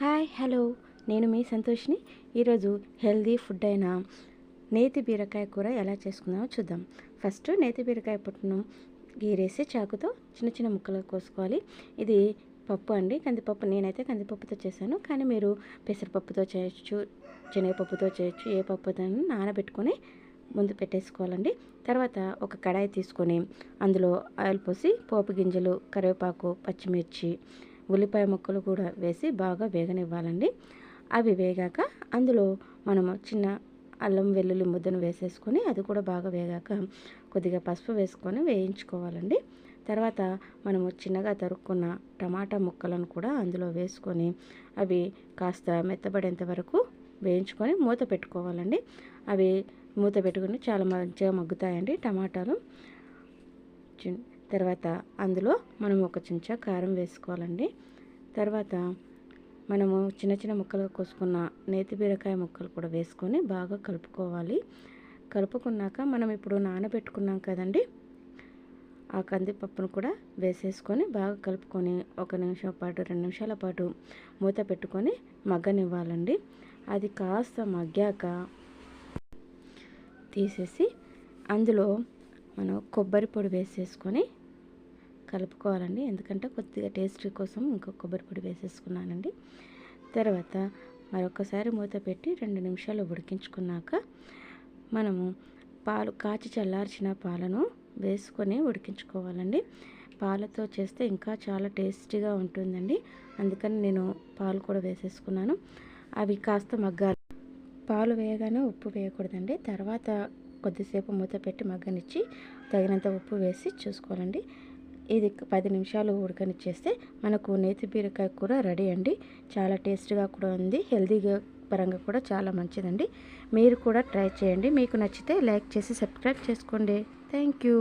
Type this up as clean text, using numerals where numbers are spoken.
Hi hello నేను మీ సంతోష్ని. ఈరోజు healthy food అయిన నేతి బీరకాయ కూర ఎలా చేసుకుందామో చూద్దాం. ఫస్ట్ నేతి బీరకాయ పొట్టును గీరేసి చాకుతో చిన్న చిన్న ముక్కలు కోసుకోవాలి. ఇది పప్పు అండి, కందిపప్పు. నేనైతే కందిపప్పుతో చేశాను, కానీ మీరు పెసరపప్పుతో చేయొచ్చు, శనగపప్పుతో చేయొచ్చు. ఏ పప్పుతో నానబెట్టుకొని ముందు పెట్టేసుకోవాలండి. తర్వాత ఒక కడాయి తీసుకొని అందులో ఆయిల్ పోసి పోపు గింజలు, కరివేపాకు, పచ్చిమిర్చి, ఉల్లిపాయ ముక్కలు కూడా వేసి బాగా వేగనివ్వాలండి. అవి వేగాక అందులో మనము చిన్న అల్లం వెల్లుల్లి ముద్దను వేసేసుకొని అది కూడా బాగా వేగాక కొద్దిగా పసుపు వేసుకొని వేయించుకోవాలండి. తర్వాత మనము చిన్నగా తరుక్కున్న టమాటా ముక్కలను కూడా అందులో వేసుకొని అవి కాస్త మెత్తబడేంత వరకు వేయించుకొని మూత పెట్టుకోవాలండి. అవి మూత పెట్టుకొని చాలా మంచిగా మగ్గుతాయండి టమాటాలు. తర్వాత అందులో మనం ఒక చెంచా కారం వేసుకోవాలండి. తర్వాత మనము చిన్న చిన్న ముక్కలు కోసుకున్న నేతి బీరకాయ ముక్కలు కూడా వేసుకొని బాగా కలుపుకోవాలి. కలుపుకున్నాక మనం ఇప్పుడు నానబెట్టుకున్నాం కదండి, ఆ కందిపప్పును కూడా వేసేసుకొని బాగా కలుపుకొని 1 నిమిషం పాటు 2 నిమిషాల పాటు మూత పెట్టుకొని మగ్గనివ్వాలండి. అది కాస్త మగ్గాక తీసేసి అందులో మనం కొబ్బరి పొడి వేసేసుకొని కలుపుకోవాలండి. ఎందుకంటే కొద్దిగా టేస్ట్ కోసం ఇంకో కొబ్బరి పొడి వేసేసుకున్నానండి. తర్వాత మరొకసారి మూత పెట్టి 2 నిమిషాలు ఉడికించుకున్నాక మనము కాచి చల్లార్చిన పాలను వేసుకొని ఉడికించుకోవాలండి. పాలతో చేస్తే ఇంకా చాలా టేస్టీగా ఉంటుందండి. అందుకని నేను పాలు కూడా వేసేసుకున్నాను. అవి కాస్త మగ్గాలి. పాలు వేయగానే ఉప్పు వేయకూడదండి. తర్వాత కొద్దిసేపు మూత పెట్టి మగ్గనిచ్చి తగినంత ఉప్పు వేసి చూసుకోవాలండి. ఇది 10 నిమిషాలు ఉడకనిచ్చేస్తే మనకు నేతి బీరకాయ కూర రెడీ అండి. చాలా టేస్ట్గా కూడా ఉంది, హెల్తీగా పరంగా కూడా చాలా మంచిదండి. మీరు కూడా ట్రై చేయండి. మీకు నచ్చితే లైక్ చేసి సబ్స్క్రైబ్ చేసుకోండి. Thank you.